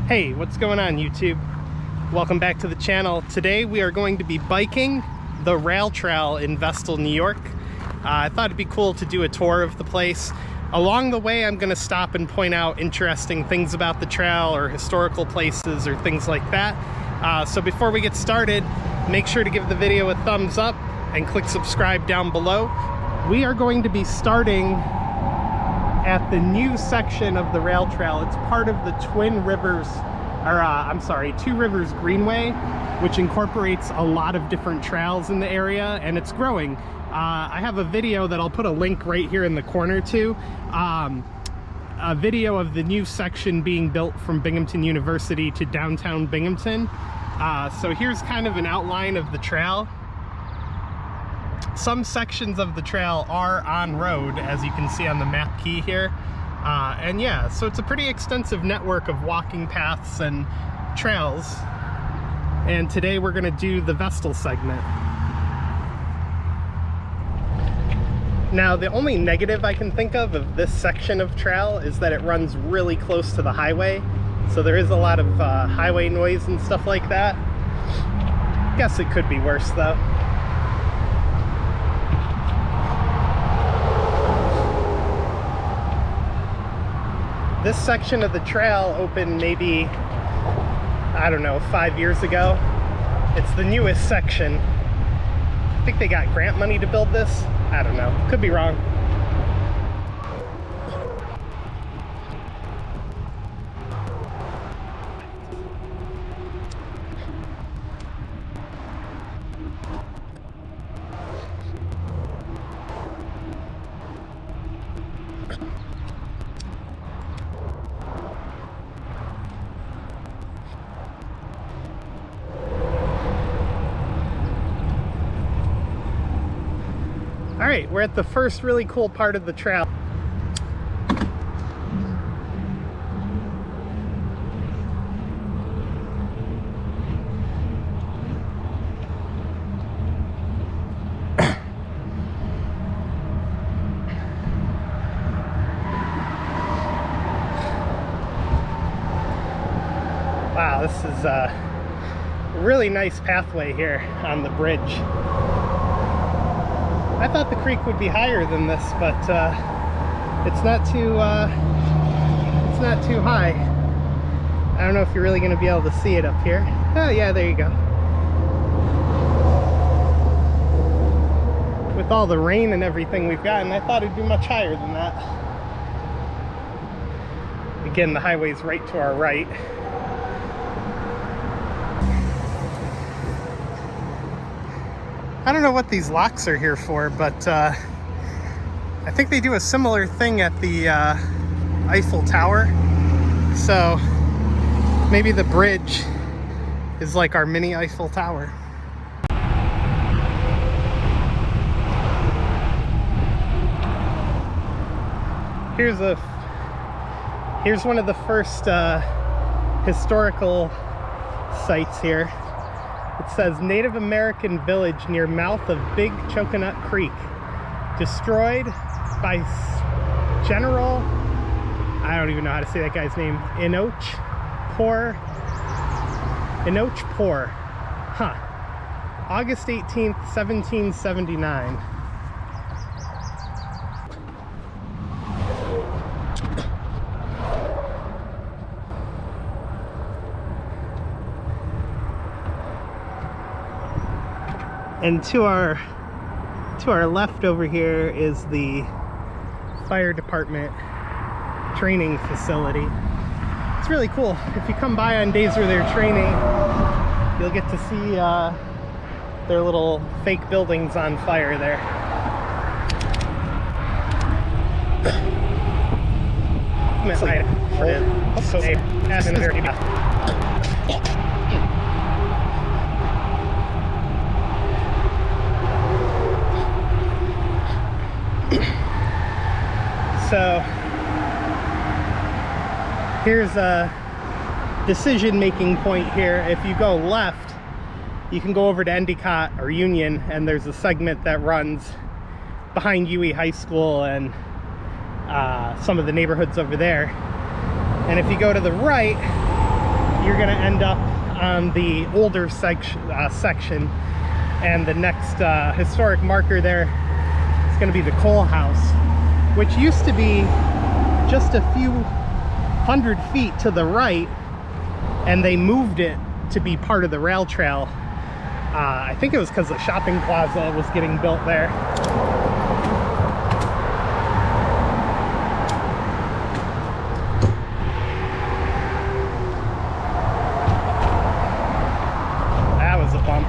Hey, what's going on YouTube? Welcome back to the channel. Today we are going to be biking the rail trail in Vestal, New York. I thought it'd be cool to do a tour of the place. Along the way I'm going to stop and point out interesting things about the trail or historical places or things like that. So before we get started, make sure to give the video a thumbs up and click subscribe down below. We are going to be starting at the new section of the rail trail. It's part of the Two Rivers Greenway, which incorporates a lot of different trails in the area, and it's growing. I have a video that I'll put a link right here in the corner to, a video of the new section being built from Binghamton University to downtown Binghamton. So here's kind of an outline of the trail. Some sections of the trail are on road, as you can see on the map key here. And yeah, so it's a pretty extensive network of walking paths and trails. And today we're gonna do the Vestal segment. Now, the only negative I can think of this section of trail is that it runs really close to the highway. So there is a lot of highway noise and stuff like that. Guess it could be worse though. This section of the trail opened maybe, I don't know, 5 years ago. It's the newest section. I think they got grant money to build this. I don't know, could be wrong. All right, we're at the first really cool part of the trail. Wow, this is a really nice pathway here on the bridge. I thought the creek would be higher than this, but it's not too high. I don't know if you're really going to be able to see it up here. Oh yeah, there you go. With all the rain and everything we've gotten, I thought it'd be much higher than that. Again, the highway's right to our right. I don't know what these locks are here for, but I think they do a similar thing at the Eiffel Tower. So maybe the bridge is like our mini Eiffel Tower. Here's one of the first historical sites here. It says Native American village near mouth of Big Coconut Creek, destroyed by General, I don't even know how to say that guy's name, Enoch Poor, August 18th, 1779. And to our left over here is the fire department training facility. It's really cool. If you come by on days where they're training, you'll get to see their little fake buildings on fire there. So here's a decision-making point here. If you go left, you can go over to Endicott or Union, and there's a segment that runs behind UE High School and some of the neighborhoods over there. And if you go to the right, you're gonna end up on the older section, and the next historic marker there is gonna be the coal house, which used to be just a few hundred feet to the right, and they moved it to be part of the rail trail. I think it was because the shopping plaza was getting built there. That was a bump.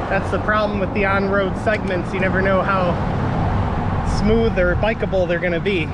That's the problem with the on-road segments. You never know how smooth or bikeable they're going to be.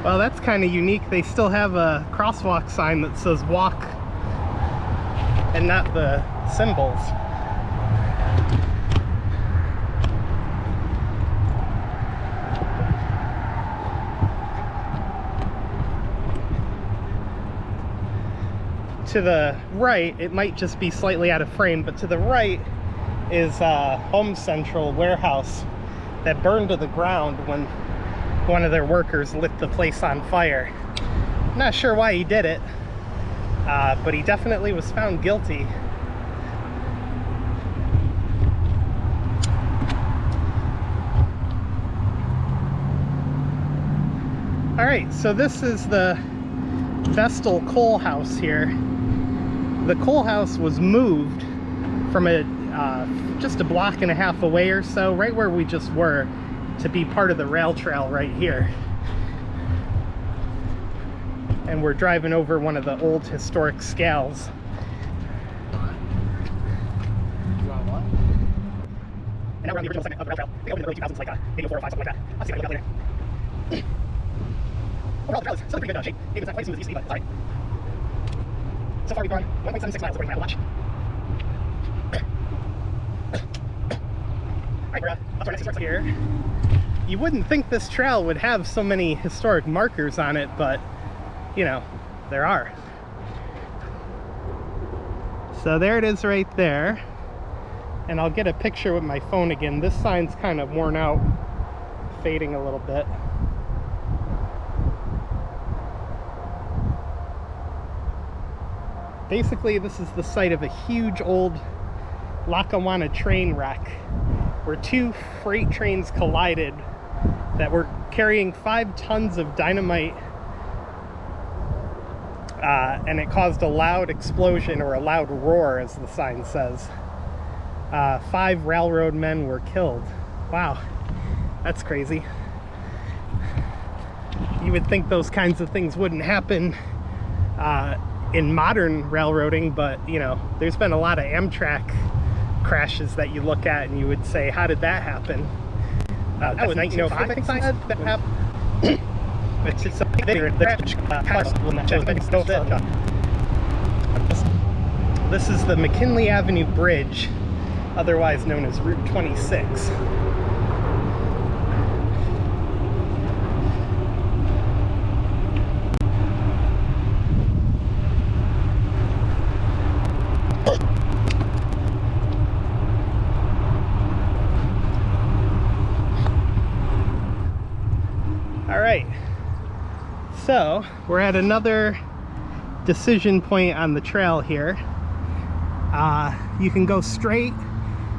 Well, that's kind of unique. They still have a crosswalk sign that says walk and not the symbols. To the right, it might just be slightly out of frame, but to the right is Home Central warehouse that burned to the ground when one of their workers lit the place on fire. Not sure why he did it, but he definitely was found guilty. All right, so this is the Vestal coal house here. The coal house was moved from just a block and a half away or so, right where we just were, to be part of the rail trail right here. And we're driving over one of the old historic scales. You want what? And now we're on the original segment of the rail trail. They opened in the early 2000s, like maybe 04 or 05, something like that. I'll see if I can look that later. Overall, the trail is still in pretty good shape. Maybe it's not quite as smooth as it used to be, but it's alright. So far we've gone 1.76 miles according to my Apple Watch. Alright, we're up to our next historic here. You wouldn't think this trail would have so many historic markers on it, but you know, there are. So there it is right there. And I'll get a picture with my phone again. This sign's kind of worn out, fading a little bit. Basically, this is the site of a huge old Lackawanna train wreck where two freight trains collided that were carrying 5 tons of dynamite, and it caused a loud explosion, or a loud roar as the sign says. 5 railroad men were killed. Wow, that's crazy. You would think those kinds of things wouldn't happen in modern railroading, but you know, there's been a lot of Amtrak crashes that you look at and you would say, how did that happen? That was 1905, I think I said that happened. This is the McKinley Avenue Bridge, otherwise known as Route 26. Alright, so we're at another decision point on the trail here. You can go straight,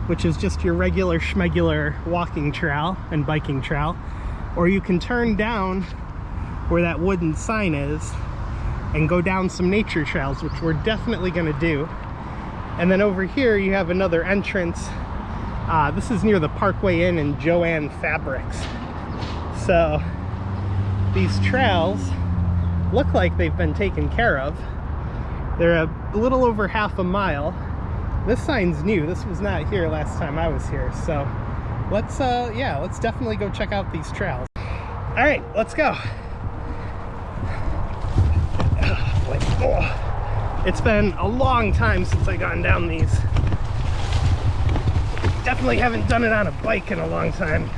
which is just your regular schmegular walking trail and biking trail, or you can turn down where that wooden sign is and go down some nature trails, which we're definitely going to do. And then over here you have another entrance. This is near the Parkway Inn and Joanne Fabrics. So these trails look like they've been taken care of. They're a little over half a mile. This sign's new. This was not here last time I was here, so let's definitely go check out these trails. All right, let's go. Oh, it's been a long time since I've gone down these. Definitely haven't done it on a bike in a long time.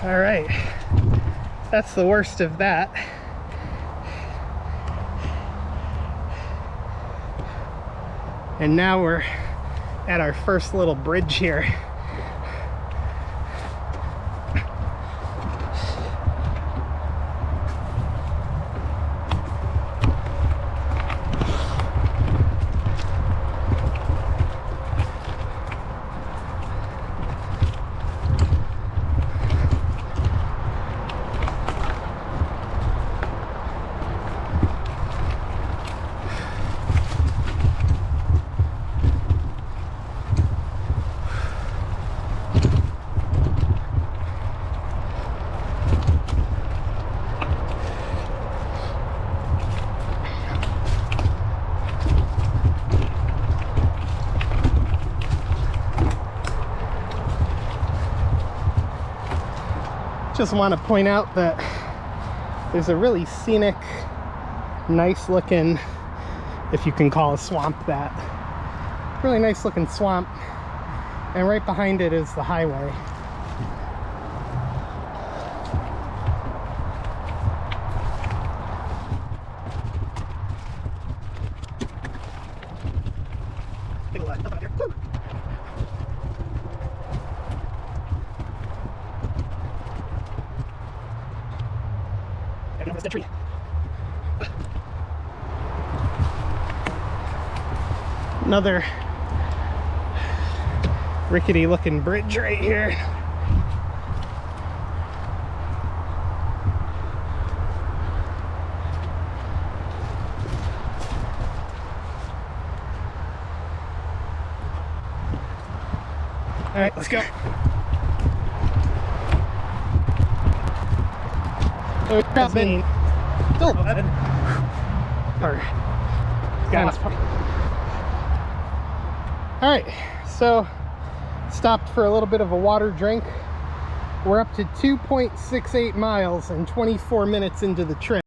All right, that's the worst of that. And now we're at our first little bridge here. Just want to point out that there's a really scenic, nice looking, if you can call a swamp that, really nice looking swamp, and right behind it is the highway. Tree. Another rickety looking bridge right here. All right, let's go. All right, so stopped for a little bit of a water drink. We're up to 2.68 miles and 24 minutes into the trip.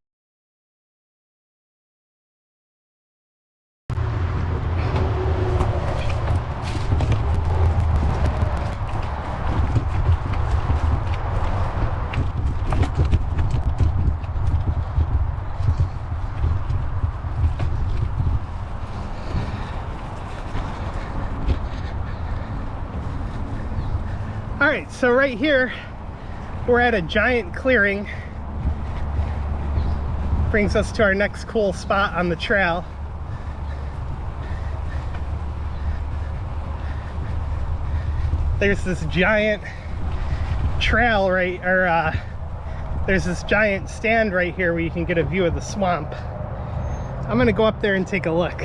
All right, so right here, we're at a giant clearing. Brings us to our next cool spot on the trail. There's this giant trail there's this giant stand right here where you can get a view of the swamp. I'm gonna go up there and take a look.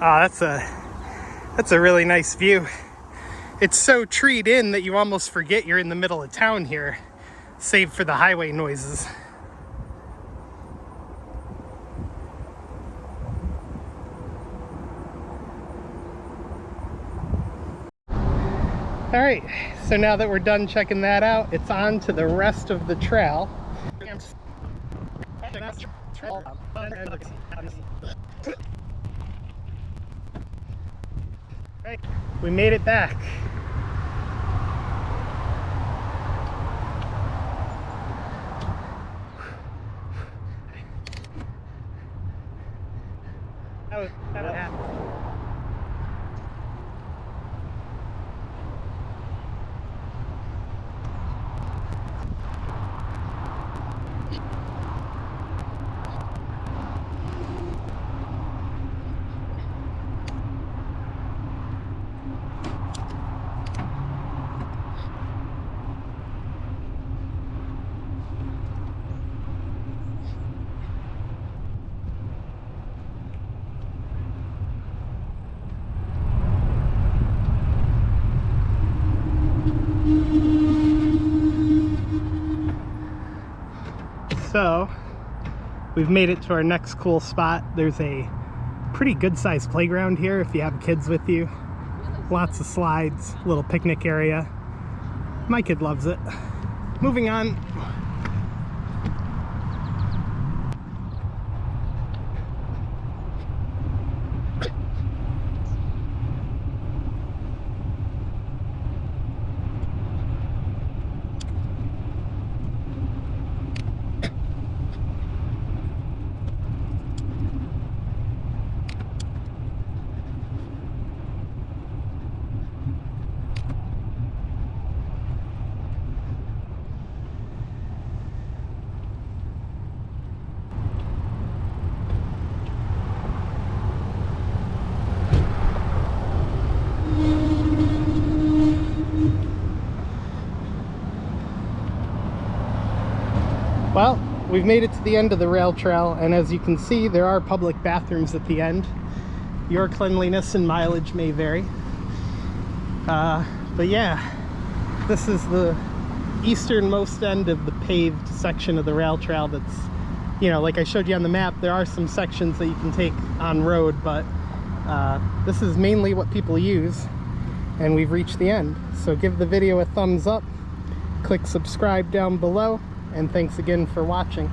Oh, that's a really nice view. It's so treed in that you almost forget you're in the middle of town here, save for the highway noises. All right, so now that we're done checking that out, it's on to the rest of the trail. We made it back. That would happen. we've made it to our next cool spot. There's a pretty good sized playground here if you have kids with you. Lots of slides, little picnic area. My kid loves it. Moving on. Well, we've made it to the end of the rail trail, and as you can see, there are public bathrooms at the end. Your cleanliness and mileage may vary. But yeah, this is the easternmost end of the paved section of the rail trail that's, you know, like I showed you on the map, there are some sections that you can take on road, but this is mainly what people use, and we've reached the end. So give the video a thumbs up, click subscribe down below, and thanks again for watching.